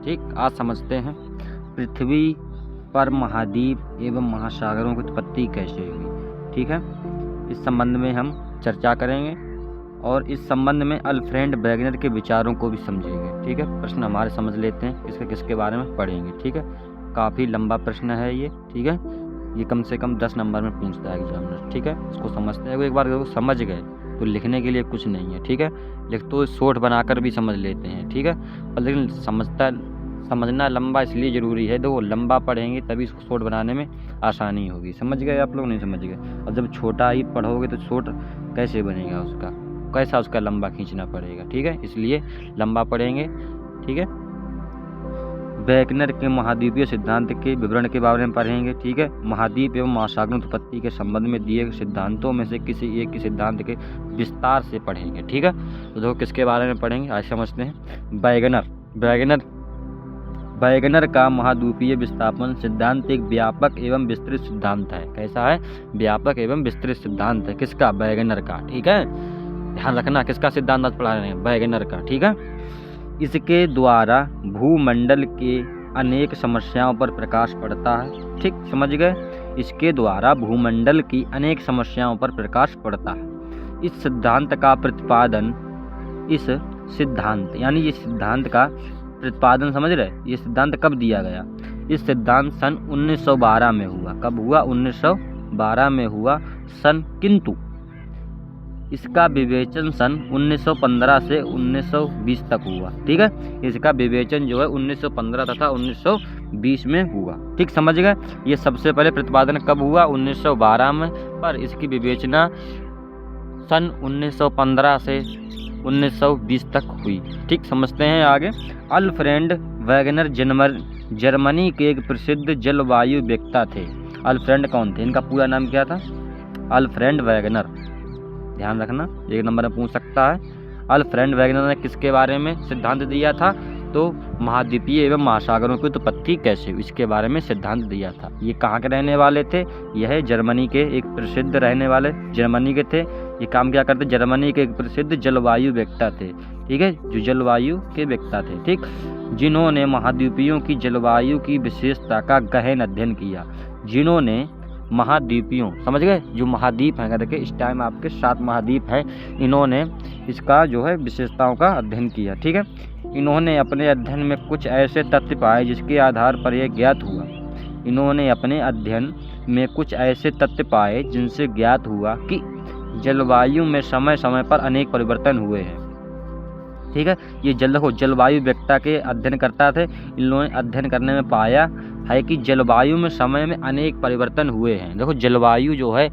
ठीक, आज समझते हैं पृथ्वी पर महाद्वीप एवं महासागरों की उत्पत्ति कैसे हुई। ठीक है, इस संबंध में हम चर्चा करेंगे और इस संबंध में अल्फ्रेड वेगनर के विचारों को भी समझेंगे। ठीक है, प्रश्न हमारे समझ लेते हैं किसके किसके बारे में पढ़ेंगे। ठीक है, काफ़ी लंबा प्रश्न है ये। ठीक है, ये कम से कम 10 नंबर में पूछता है एग्जामिनर। ठीक है, इसको समझते हैं। एक बार अगर समझ गए तो लिखने के लिए कुछ नहीं है। ठीक है, लिख तो शॉर्ट बनाकर भी समझ लेते हैं। ठीक है, पर लेकिन समझना लंबा इसलिए ज़रूरी है। देखो, लंबा पढ़ेंगे तभी इसको शॉर्ट बनाने में आसानी होगी। समझ गए आप लोग? नहीं समझ गए? और जब छोटा ही पढ़ोगे तो शॉर्ट कैसे बनेगा उसका, कैसा उसका लंबा खींचना पड़ेगा। ठीक है, इसलिए लंबा पढ़ेंगे। ठीक है, वेगनर के महाद्वीपीय सिद्धांत के विवरण के बारे में पढ़ेंगे। ठीक है, महाद्वीप एवं महासागरों की उत्पत्ति के संबंध में दिए गए सिद्धांतों में से किसी एक के सिद्धांत के विस्तार से पढ़ेंगे। ठीक है, तो देखो किसके बारे में पढ़ेंगे, आज समझते हैं। वेगनर का महाद्वीपीय विस्थापन सिद्धांत एक व्यापक एवं विस्तृत सिद्धांत है। कैसा है? व्यापक एवं विस्तृत सिद्धांत है। किसका? वेगनर का। ठीक है, ध्यान रखना किसका सिद्धांत आज पढ़ा रहे हैं, वेगनर का। ठीक है, इसके द्वारा भूमंडल के अनेक समस्याओं पर प्रकाश पड़ता है। ठीक, समझ गए? इसके द्वारा भूमंडल की अनेक समस्याओं पर प्रकाश पड़ता है। इस सिद्धांत का प्रतिपादन यानी ये सिद्धांत का प्रतिपादन, समझ रहे? ये सिद्धांत कब दिया गया? इस सिद्धांत सन 1912 में हुआ। कब हुआ? 1912 में हुआ किंतु इसका विवेचन सन 1915 से 1920 तक हुआ। ठीक है, इसका विवेचन जो है 1915 तथा 1920 में हुआ। ठीक, समझ गए? ये सबसे पहले प्रतिपादन कब हुआ? 1912 में, पर इसकी विवेचना सन 1915 से 1920 तक हुई। ठीक, समझते हैं आगे। अल्फ्रेड वेगनर जर्मनी के एक प्रसिद्ध जलवायु वेत्ता थे। अल्फ्रेड कौन थे? इनका पूरा नाम क्या था? Alfred Wegener. ध्यान रखना, 1 नंबर में पूछ सकता है। अल्फ्रेड वेगनर ने किसके बारे में सिद्धांत दिया था? तो महाद्वीपीय एवं महासागरों की उत्पत्ति कैसे हुई, इसके बारे में सिद्धांत दिया था। ये कहाँ के रहने वाले थे? यह जर्मनी के एक प्रसिद्ध रहने वाले जर्मनी के थे। ये काम क्या करते? जर्मनी के एक प्रसिद्ध जलवायु वेत्ता थे। ठीक है, जो जलवायु के वेत्ता थे। ठीक, जिन्होंने महाद्वीपियों की जलवायु की विशेषता का गहन अध्ययन किया। जिन्होंने महाद्वीपियों, समझ गए? जो महाद्वीप हैं, देखिए इस टाइम आपके 7 महाद्वीप हैं, इन्होंने इसका जो है विशेषताओं का अध्ययन किया। ठीक है, इन्होंने अपने अध्ययन में कुछ ऐसे तथ्य पाए जिसके आधार पर यह ज्ञात हुआ। इन्होंने अपने अध्ययन में कुछ ऐसे तथ्य पाए जिनसे ज्ञात हुआ कि जलवायु में समय समय पर अनेक परिवर्तन हुए हैं। ठीक है, ये जलवायु वेत्ता के अध्ययन करता थे। इन्होंने अध्ययन करने में पाया है कि जलवायु में समय में अनेक परिवर्तन हुए हैं। देखो, जलवायु जो है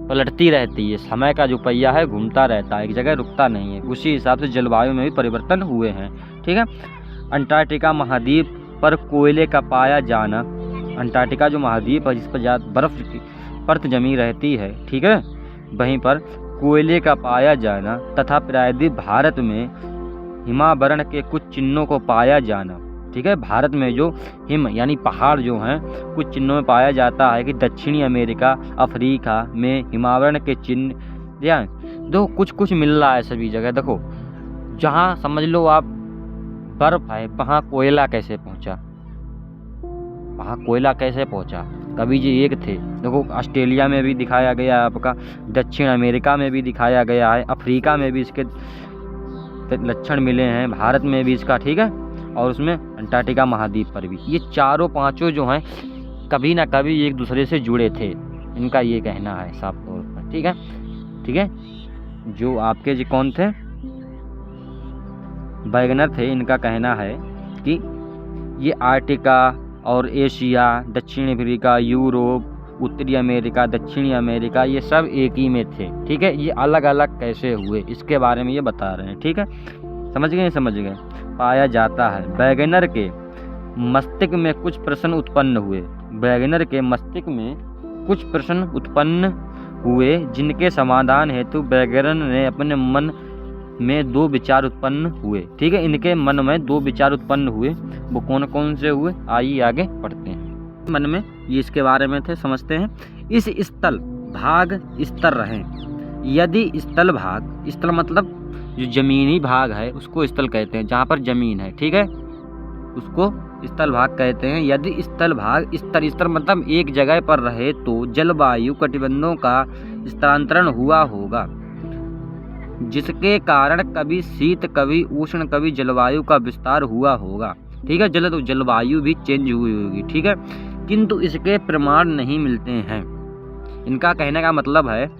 पलटती रहती है, समय का जो पहिया है घूमता रहता है, एक जगह रुकता नहीं है। उसी हिसाब से जलवायु में भी परिवर्तन हुए हैं। ठीक है, अंटार्कटिका महाद्वीप पर कोयले का पाया जाना। अंटार्कटिका जो महाद्वीप है जिस पर ज़्यादा बर्फ की परत जमी रहती है, ठीक है, वहीं पर कोयले का पाया जाना तथा प्रायद्वीप भारत में हिमावरण के कुछ चिन्हों को पाया जाना। ठीक है, भारत में जो हिम यानी पहाड़ जो हैं कुछ चिन्हों में पाया जाता है कि दक्षिणी अमेरिका, अफ्रीका में हिमावरण के चिन्ह या दो कुछ मिल रहा है सभी जगह। देखो, जहाँ समझ लो आप बर्फ है वहाँ कोयला कैसे पहुँचा? वहाँ कोयला कैसे पहुँचा? कभी जी एक थे। देखो, ऑस्ट्रेलिया में भी दिखाया गया है आपका, दक्षिण अमेरिका में भी दिखाया गया है, अफ्रीका में भी इसके लक्षण मिले हैं, भारत में भी इसका। ठीक है, और उसमें अंटार्कटिका महाद्वीप पर भी। ये चारों पांचों जो हैं कभी ना कभी एक दूसरे से जुड़े थे, इनका ये कहना है साफ तौर पर। ठीक है, ठीक है, जो आपके जी कौन थे? वेगनर थे। इनका कहना है कि ये आर्कटिका और एशिया, दक्षिणी अफ्रीका, यूरोप, उत्तरी अमेरिका, दक्षिणी अमेरिका, ये सब एक ही में थे। ठीक है, ये अलग अलग कैसे हुए इसके बारे में ये बता रहे हैं। ठीक है, समझ गए? समझ गए? पाया जाता है वेगनर के मस्तिष्क में कुछ प्रश्न उत्पन्न हुए। वेगनर के मस्तिष्क में कुछ प्रश्न उत्पन्न हुए जिनके समाधान हेतु वेगनर ने अपने मन में 2 विचार उत्पन्न हुए। ठीक है, इनके मन में 2 विचार उत्पन्न हुए। वो कौन कौन से हुए? आइए आगे पढ़ते हैं। मन में ये इसके बारे में थे, समझते हैं। इस स्थल भाग स्तर रहें। यदि स्थल मतलब जो जमीनी भाग है उसको स्थल कहते हैं, जहाँ पर जमीन है। ठीक है, उसको स्थल भाग कहते हैं। यदि स्थल भाग स्तर मतलब एक जगह पर रहे तो जलवायु कटिबंधों का स्थानांतरण हुआ होगा, जिसके कारण कभी शीत कभी उष्ण कभी जलवायु का विस्तार हुआ होगा। ठीक है, जलवायु भी चेंज हुई होगी। ठीक है, किंतु इसके प्रमाण नहीं मिलते हैं। इनका कहने का मतलब है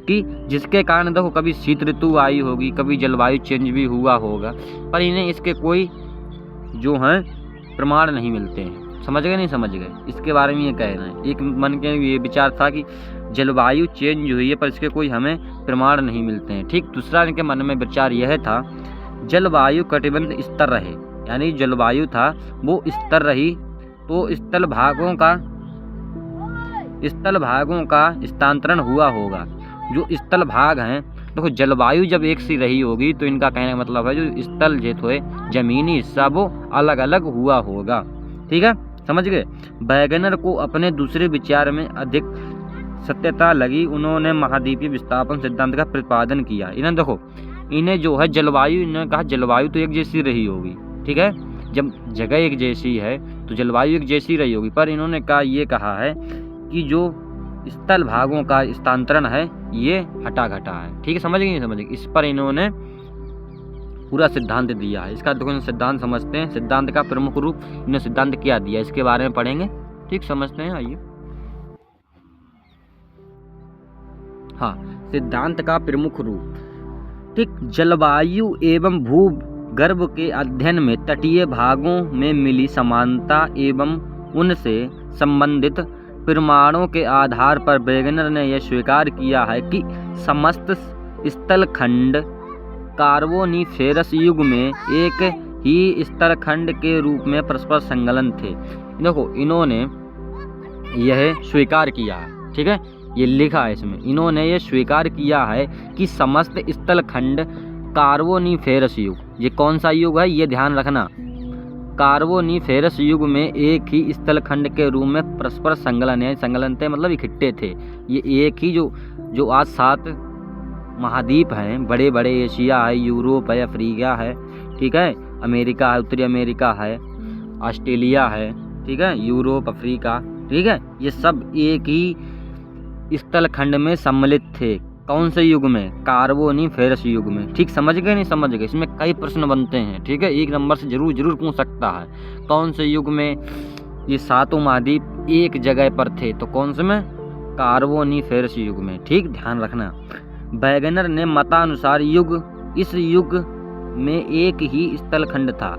कि जिसके कारण देखो कभी शीत ऋतु आई होगी, कभी जलवायु चेंज भी हुआ होगा, पर इन्हें इसके कोई जो हैं प्रमाण नहीं मिलते हैं। समझ गए नहीं समझ गए? इसके बारे में ये कहना है। एक मन के ये विचार था कि जलवायु चेंज हुई है पर इसके कोई हमें प्रमाण नहीं मिलते हैं। ठीक, दूसरा इनके मन में विचार यह था जलवायु कटिबंध स्तर रहे, यानी जलवायु था वो स्तर रही तो स्थल भागों का स्थानांतरण हुआ होगा। जो स्थल भाग हैं, देखो जलवायु जब एक सी रही होगी तो इनका कहने का मतलब है जो स्थल जो है जमीनी हिस्सा वो अलग अलग हुआ होगा। ठीक है, समझ गए? वैगनर को अपने दूसरे विचार में अधिक सत्यता लगी। उन्होंने महाद्वीपीय विस्थापन सिद्धांत का प्रतिपादन किया। इन्हें देखो, इन्हें जो है जलवायु, इन्होंने कहा जलवायु तो एक जैसी रही होगी। ठीक है, जब जगह एक जैसी है तो जलवायु एक जैसी रही होगी, पर इन्होंने ये कहा है कि जो स्थल भागों का स्थानांतरण है ये हटा घटा है। ठीक है, समझ गए नहीं समझ गए? इस पर इन्होंने पूरा सिद्धांत दिया है। इसका देखो सिद्धांत समझते हैं। सिद्धांत का प्रमुख रूप इन्होंने सिद्धांत क्या दिया इसके बारे में पढ़ेंगे। ठीक, समझते हैं, आइए। हाँ, सिद्धांत का प्रमुख रूप। ठीक, जलवायु एवं भूगर्भ के अध्ययन में तटीय भागों में मिली समानता एवं उनसे संबंधित प्रमाणों के आधार पर वैगनर ने यह स्वीकार किया है कि समस्त स्थलखंड कार्बोनिफेरस युग में एक ही स्थलखंड के रूप में परस्पर संलग्न थे। देखो, इन्होंने यह स्वीकार किया है। ठीक है, ये लिखा है इसमें, इन्होंने ये स्वीकार किया है कि समस्त स्थलखंड कार्बोनिफेरस युग, ये कौन सा युग है ये ध्यान रखना, कार्बोनिफेरस युग में एक ही स्थलखंड के रूप में परस्पर संलग्न है। संलग्न थे मतलब इकट्ठे थे। ये एक ही जो आज 7 महाद्वीप हैं, बड़े बड़े, एशिया है, यूरोप है, अफ्रीका है, ठीक है, अमेरिका है, उत्तरी अमेरिका है, ऑस्ट्रेलिया है, ठीक है, यूरोप, अफ्रीका, ठीक है, ये सब एक ही स्थलखंड में सम्मिलित थे। कौन से युग में? कार्बोनिफेरस युग में। ठीक, समझ गए नहीं समझ गए? इसमें कई प्रश्न बनते हैं। ठीक है, 1 नंबर से जरूर पूछ सकता है। कौन से युग में ये 7 महाद्वीप एक जगह पर थे? तो कौन से में? कार्बोनिफेरस युग में। ठीक, ध्यान रखना। वैगनर ने मतानुसार इस युग में एक ही स्थलखंड था।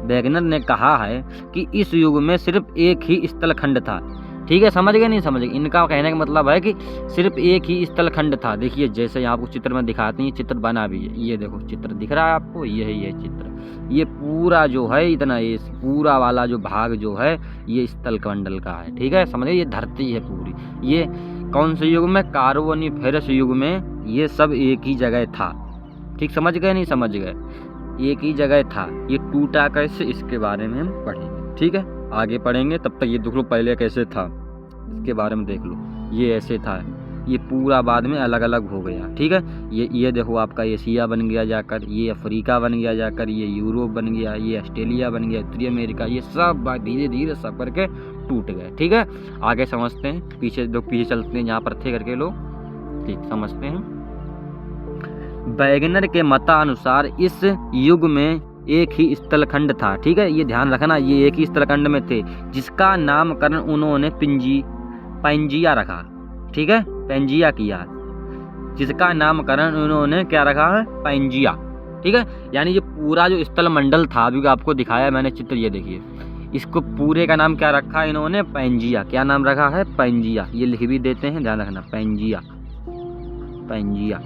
वैगनर ने कहा है कि इस युग में सिर्फ एक ही स्थलखंड था। ठीक है, समझ गए नहीं समझ गए? इनका कहने का मतलब है कि सिर्फ एक ही स्थलखंड था। देखिए, जैसे यहाँ आपको चित्र में दिखाते हैं, ये चित्र बना भी है। ये देखो चित्र दिख रहा है आपको, यही है चित्र। ये पूरा जो है इतना, ये पूरा वाला जो भाग जो है ये स्थलमंडल का है। ठीक है, समझ गए? ये धरती है पूरी। ये कौन से युग में? कार्बोनिफेरस युग में ये सब एक ही जगह था। ठीक, समझ गए नहीं समझ गए? एक ही जगह था। ये टूटा कैसे, इसके बारे में हम पढ़ेंगे। ठीक है, आगे पढ़ेंगे। तब तक ये देख लो पहले कैसे था, इसके बारे में देख लो। ये ऐसे था, ये पूरा बाद में अलग अलग हो गया। ठीक है, ये देखो आपका एशिया बन गया जाकर, ये अफ्रीका बन गया जाकर, ये यूरोप बन गया, ये ऑस्ट्रेलिया बन गया, उत्तरी अमेरिका, ये सब धीरे धीरे सब करके टूट गए। ठीक है, आगे समझते हैं। पीछे चलते हैं, जहाँ पर थे करके लोग। ठीक, समझते हैं। वैगनर के मतानुसार इस युग में एक ही स्थलखंड था। ठीक है, ये ध्यान रखना, ये एक ही स्थलखंड में थे, जिसका नामकरण उन्होंने पैंजिया रखा। ठीक है, पैंजिया किया, जिसका नामकरण उन्होंने क्या रखा है? पैंजिया। ठीक है, यानी ये पूरा जो स्थलमंडल था, अभी आपको दिखाया मैंने चित्र, ये देखिए, इसको पूरे का नाम क्या रखा है इन्होंने? पैंजिया। क्या नाम रखा है? पैंजिया। ये लिख भी देते हैं, ध्यान रखना, पैंजिया। पैंजिया,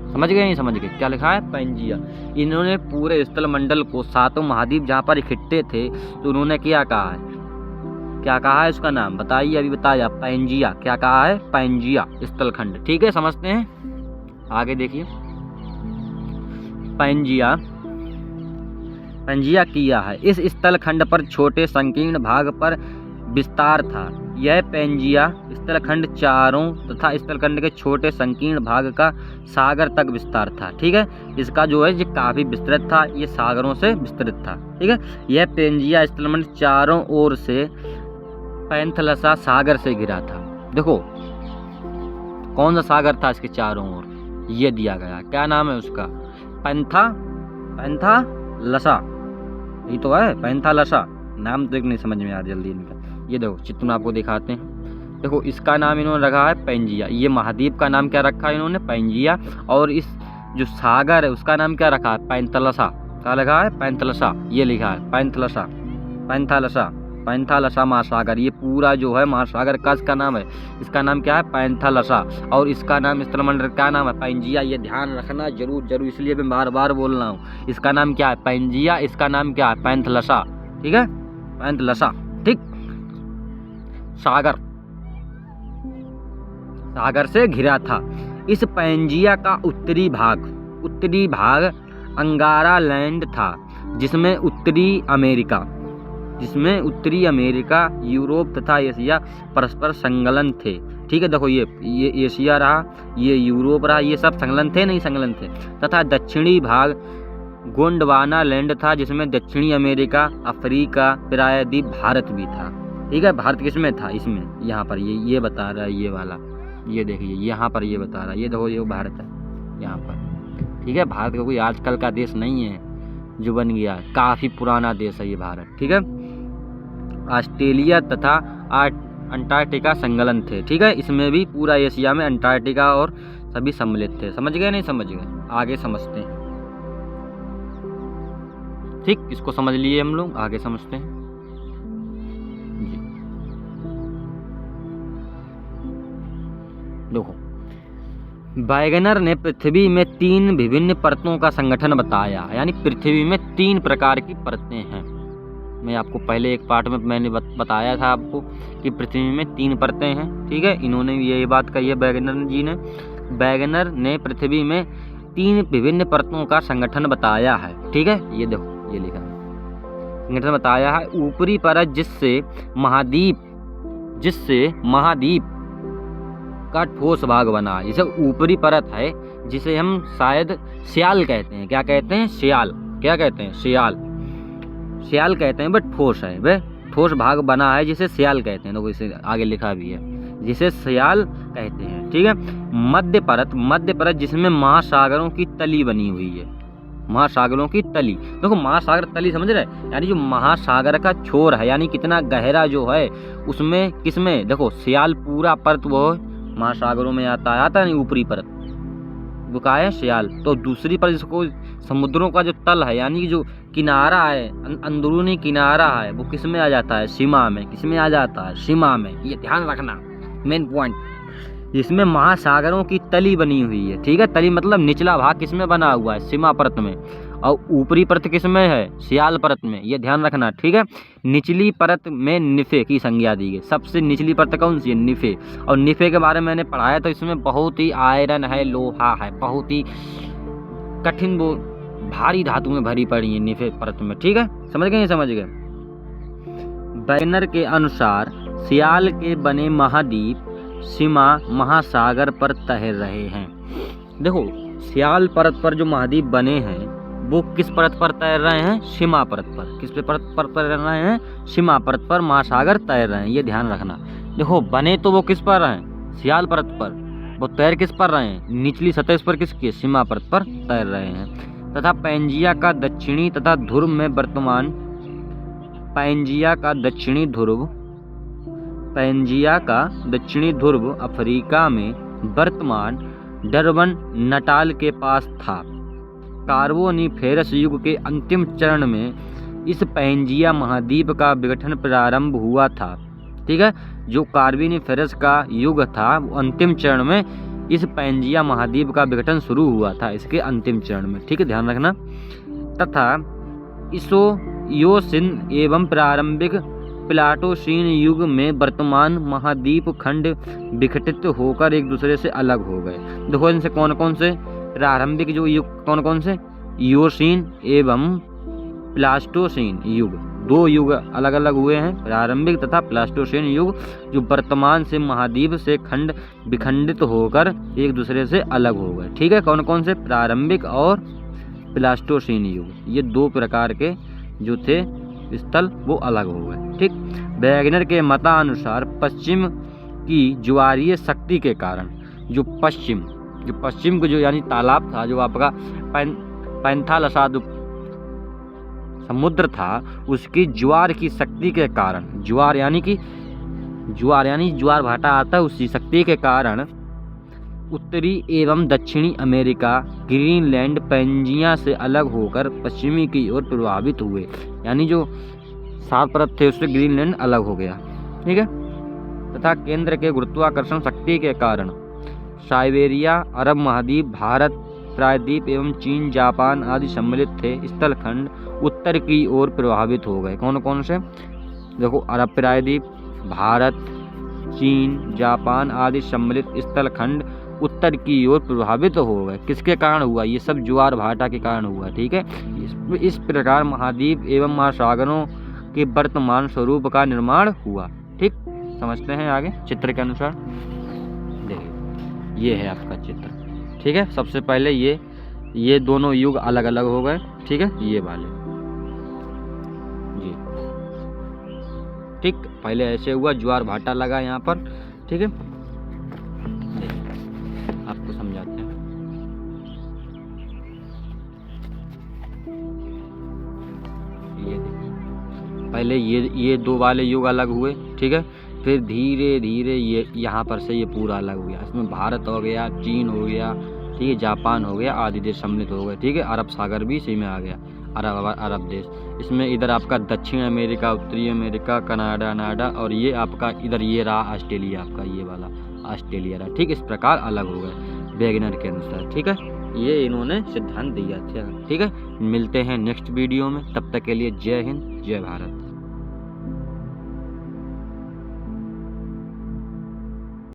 समझ गए नहीं समझ गए? क्या लिखा है? पैंजिया। इन्होंने पूरे स्थलमंडल को 7 महाद्वीप जहाँ पर इकट्ठे थे, तो उन्होंने क्या कहा है? क्या कहा है उसका नाम? बताइए, अभी बताया। पैंजिया। क्या कहा है? पैंजिया स्थलखंड। ठीक है, समझते हैं, आगे देखिए। पैंजिया किया है। इस स्थलखंड पर छोटे संकीर्ण भाग पर विस्तार था। यह पैंजिया स्थलखंड चारों तथा स्थलखंड के छोटे संकीर्ण भाग का सागर तक विस्तार था। ठीक है, इसका जो है ये काफ़ी विस्तृत था, ये सागरों से विस्तृत था। ठीक है, यह पैंजिया स्थलखंड चारों ओर से पैंथलसा सागर से घिरा था। देखो कौन सा सागर था इसके चारों ओर, ये दिया गया, क्या नाम है उसका, पैंथालसा, यही तो है पैंथालसा। नाम तो एक नहीं समझ में आ जल्दी इनका। ये देखो चित्र आपको दिखाते हैं। देखो इसका नाम इन्होंने रखा है पैंजिया, ये महाद्वीप का नाम क्या रखा है इन्होंने, पैंजिया। और इस जो सागर है उसका नाम क्या रखा है, पैंथलसा। क्या लिखा है, पैंथलसा, ये लिखा है पैंथलसा, पैंथालसा महासागर। ये पूरा जो है महासागर का इसका नाम है, इसका नाम क्या है, पैंथालसा। और इसका नाम स्थलमंडल क्या नाम है, पैंजिया। ये ध्यान रखना जरूर, इसलिए मैं बार बार बोल रहा हूँ। इसका नाम क्या है, पैंजिया, इसका नाम क्या है, पैंथलसा। ठीक है, पैंथलसा। ठीक, सागर से घिरा था। इस पैंजिया का उत्तरी भाग अंगारा लैंड था, जिसमें उत्तरी अमेरिका, यूरोप तथा एशिया परस्पर संलग्न थे। ठीक है, देखो ये एशिया रहा, ये यूरोप रहा, ये सब संलग्न थे, नहीं संलग्न थे। तथा दक्षिणी भाग गोंडवाना लैंड था, जिसमें दक्षिणी अमेरिका, अफ्रीका, प्रायद्वीप, भारत भी था। ठीक है, भारत किसमें था, इसमें, यहाँ पर ये बता रहा है, ये वाला, ये देखिए यहाँ पर ये बता रहा है, ये देखो ये भारत है यहाँ पर। ठीक है, भारत का कोई आजकल का देश नहीं है जो बन गया, काफ़ी पुराना देश है ये भारत। ठीक है, ऑस्ट्रेलिया तथा अंटार्कटिका संलग्न थे। ठीक है, इसमें भी पूरा एशिया में अंटार्कटिका और सभी सम्मिलित थे। समझ गए, नहीं समझ गए, आगे समझते हैं। ठीक, इसको समझ लिए हम लोग, आगे समझते हैं जी। देखो वैगनर ने पृथ्वी में 3 विभिन्न परतों का संगठन बताया, यानी पृथ्वी में 3 प्रकार की परतें हैं। मैं आपको पहले एक पार्ट में मैंने बताया था आपको कि पृथ्वी में 3 परतें हैं। ठीक है, इन्होंने ये बात कही है वैगनर ने पृथ्वी में 3 विभिन्न परतों का संगठन बताया है। ठीक है, ये देखो ये लिखा है, संगठन बताया है। ऊपरी परत जिससे महाद्वीप का ठोस भाग बना, जैसे ऊपरी परत है जिसे हम शायद श्याल कहते हैं। क्या कहते हैं, श्याल। क्या कहते हैं, श्याल कहते हैं, बट ठोस है, वह ठोस भाग बना है जिसे श्याल कहते हैं। तो इसे आगे लिखा भी है, जिसे श्याल कहते हैं। ठीक है, मध्य परत जिसमें महासागरों की तली बनी हुई है, महासागरों की तली। देखो महासागर तली समझ रहे, यानी जो महासागर का छोर है, यानी कितना गहरा जो है उसमें, किसमें, देखो श्याल पूरा परत वो महासागरों में आता नहीं, ऊपरी परत वो का है श्याल। तो दूसरी परत जिसको समुद्रों का जो तल है, यानी जो किनारा है, अंदरूनी किनारा है, वो किस में आ जाता है, सीमा में। किसमें आ जाता है, सीमा में। ये ध्यान रखना, मेन पॉइंट। जिसमें महासागरों की तली बनी हुई है। ठीक है, तली मतलब निचला भाग किसमें बना हुआ है, सीमा परत में, और ऊपरी परत किसमें है, श्याल परत में। ये ध्यान रखना। ठीक है, निचली परत में निफे की संज्ञा दी गई। सबसे निचली परत कौन सी है, निफे। और निफे के बारे में मैंने पढ़ाया, तो इसमें बहुत ही आयरन है, लोहा है, बहुत ही कठिन, वो भारी धातु में भरी पड़ी है निफे परत में। ठीक है, समझ गए, समझ गए। वैगनर के अनुसार श्याल के बने महाद्वीप सीमा महासागर पर तैर रहे हैं। देखो श्याल परत पर जो महाद्वीप बने हैं वो किस परत पर तैर रहे हैं, सीमा परत पर। किस पे परत पर तैर रहे हैं, सीमा परत पर महासागर तैर रहे हैं। ये ध्यान रखना। देखो बने तो वो किस पर हैं, श्याल परत पर। वो तैर किस पर रहे हैं, निचली सतह पर, किसकी, सीमा परत पर तैर रहे हैं। तथा पैंजिया का दक्षिणी तथा ध्रुव में वर्तमान पैंजिया का दक्षिणी ध्रुव अफ्रीका में वर्तमान डरबन नटाल के पास था। कार्बोनिफेरस युग के अंतिम चरण में इस पैंजिया महाद्वीप का विघटन प्रारंभ हुआ था। ठीक है, जो कार्बोनिफेरस का युग था वो अंतिम चरण में इस पैंजिया महाद्वीप का विघटन शुरू हुआ था, इसके अंतिम चरण में। ठीक है, ध्यान रखना। तथा इयोसीन एवं प्रारंभिक प्लाटोसीन युग में वर्तमान महाद्वीप खंड विघटित होकर एक दूसरे से अलग हो गए। देखो इनसे कौन कौन से प्रारंभिक जो युग कौन कौन से, इयोसीन एवं प्लाटोसीन युग दो युग अलग अलग हुए हैं, प्रारंभिक तथा प्लास्टोसीन युग, जो वर्तमान से महाद्वीप से खंड विखंडित होकर एक दूसरे से अलग हो गए। ठीक है, कौन कौन से? प्रारंभिक और प्लास्टोसीन युग, ये दो प्रकार के जो थे स्थल वो अलग हो गए। ठीक, वैगनर के मतानुसार पश्चिम की ज्वारीय शक्ति के कारण जो पश्चिम को जो यानी तालाब था, जो आपका पैंथालसाद समुद्र था, उसकी ज्वार की शक्ति के कारण, ज्वार यानी ज्वार भाटा आता है, उसी शक्ति के कारण उत्तरी एवं दक्षिणी अमेरिका, ग्रीनलैंड, पैंजिया से अलग होकर पश्चिमी की ओर प्रभावित हुए। यानी जो 7 परत थे उससे ग्रीनलैंड अलग हो गया। ठीक है, तथा केंद्र के गुरुत्वाकर्षण शक्ति के कारण साइबेरिया, अरब महाद्वीप, भारत प्रायद्वीप एवं चीन, जापान आदि सम्मिलित थे स्थलखंड उत्तर की ओर प्रभावित हो गए। कौन कौन से? देखो, अरब प्रायद्वीप, भारत, चीन, जापान आदि सम्मिलित स्थलखंड उत्तर की ओर प्रभावित हो गए। किसके कारण हुआ? ये सब ज्वार भाटा के कारण हुआ। ठीक है, इस प्रकार महाद्वीप एवं महासागरों के वर्तमान स्वरूप का निर्माण हुआ। ठीक, समझते हैं आगे चित्र के अनुसार। देखिए, ये है आपका चित्र। ठीक है, सबसे पहले ये दोनों युग अलग अलग हो गए। ठीक है, ये वाले जी। ठीक, पहले ऐसे हुआ, ज्वार भाटा लगा यहाँ पर। ठीक है, आपको समझाते हैं। ये देखिए, पहले ये दो वाले युग अलग हुए। ठीक है, फिर धीरे धीरे ये यहाँ पर से ये पूरा अलग हो गया। इसमें भारत हो गया, चीन हो गया, ठीक है, जापान हो गया, आदि देश सम्मिलित हो गए। ठीक है, अरब सागर भी इसी में आ गया, अरब देश। इसमें इधर आपका दक्षिण अमेरिका, उत्तरी अमेरिका, कनाडा, और ये आपका इधर ये रहा ऑस्ट्रेलिया, आपका ये वाला ऑस्ट्रेलिया रहा। ठीक, इस प्रकार अलग हो गए वैगनर के अनुसार। ठीक है, ये इन्होंने सिद्धांत दिया था। ठीक है, मिलते हैं नेक्स्ट वीडियो में, तब तक के लिए जय हिंद, जय भारत।